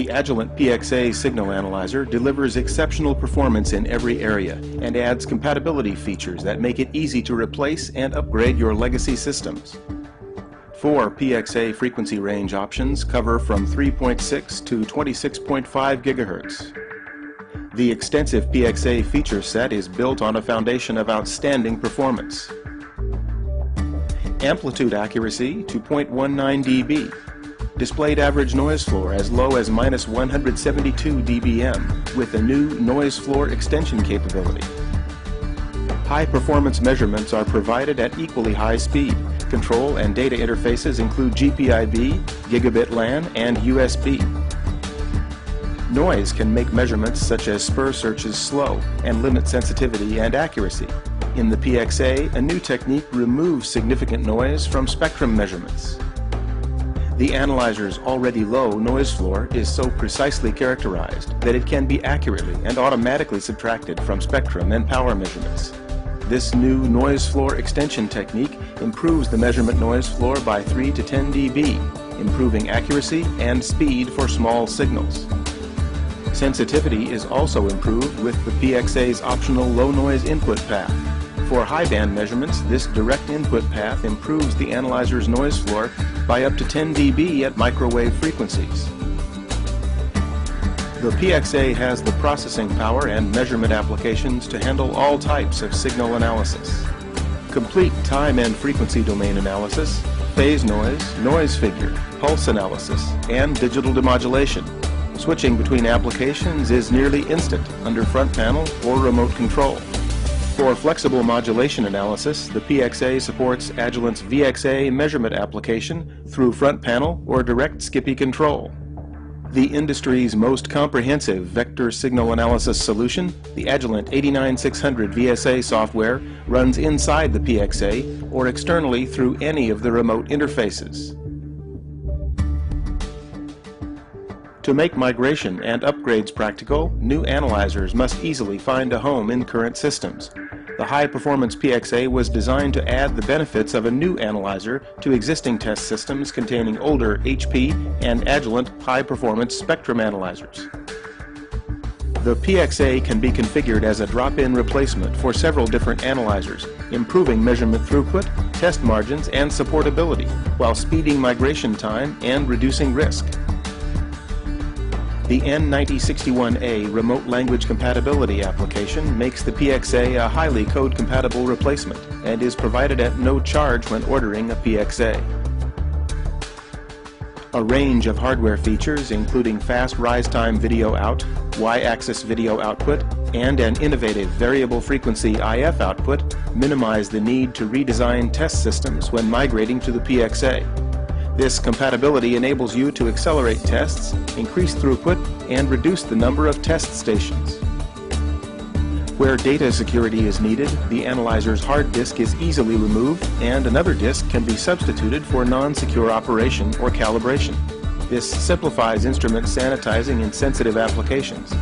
The Agilent PXA Signal Analyzer delivers exceptional performance in every area and adds compatibility features that make it easy to replace and upgrade your legacy systems. 4 PXA frequency range options cover from 3.6 to 26.5 GHz. The extensive PXA feature set is built on a foundation of outstanding performance. Amplitude accuracy to 0.19 dB. Displayed average noise floor as low as -172 dBm with a new noise floor extension capability. High performance measurements are provided at equally high speed. Control and data interfaces include GPIB, Gigabit LAN, and USB. Noise can make measurements such as spur searches slow and limit sensitivity and accuracy. In the PXA, a new technique removes significant noise from spectrum measurements. The analyzer's already low noise floor is so precisely characterized that it can be accurately and automatically subtracted from spectrum and power measurements. This new noise floor extension technique improves the measurement noise floor by 3 to 10 dB, improving accuracy and speed for small signals. Sensitivity is also improved with the PXA's optional low noise input path. For high band measurements, this direct input path improves the analyzer's noise floor by up to 10 dB at microwave frequencies. The PXA has the processing power and measurement applications to handle all types of signal analysis. Complete time and frequency domain analysis, phase noise, noise figure, pulse analysis, and digital demodulation. Switching between applications is nearly instant under front panel or remote control. For flexible modulation analysis, the PXA supports Agilent's VXA measurement application through front panel or direct SCPI control. The industry's most comprehensive vector signal analysis solution, the Agilent N9030A VSA software, runs inside the PXA or externally through any of the remote interfaces. To make migration and upgrades practical, new analyzers must easily find a home in current systems. The high-performance PXA was designed to add the benefits of a new analyzer to existing test systems containing older HP and Agilent high-performance spectrum analyzers. The PXA can be configured as a drop-in replacement for several different analyzers, improving measurement throughput, test margins, and supportability, while speeding migration time and reducing risk. The N9030A remote language compatibility application makes the PXA a highly code-compatible replacement and is provided at no charge when ordering a PXA. A range of hardware features including fast rise time video out, Y-axis video output, and an innovative variable frequency IF output minimize the need to redesign test systems when migrating to the PXA. This compatibility enables you to accelerate tests, increase throughput, and reduce the number of test stations. Where data security is needed, the analyzer's hard disk is easily removed and another disk can be substituted for non-secure operation or calibration. This simplifies instrument sanitizing in sensitive applications.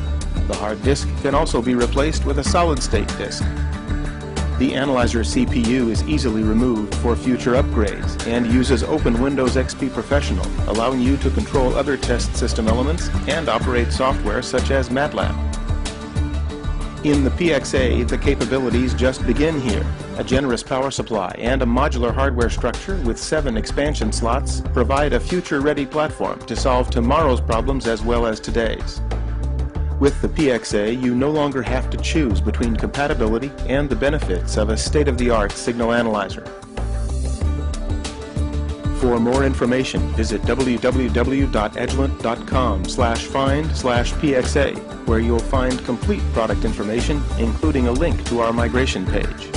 The hard disk can also be replaced with a solid-state disk. The analyzer CPU is easily removed for future upgrades and uses Open Windows XP Professional, allowing you to control other test system elements and operate software such as MATLAB. In the PXA, the capabilities just begin here. A generous power supply and a modular hardware structure with 7 expansion slots provide a future-ready platform to solve tomorrow's problems as well as today's. With the PXA, you no longer have to choose between compatibility and the benefits of a state-of-the-art signal analyzer. For more information, visit www.agilent.com/find/PXA, where you'll find complete product information, including a link to our migration page.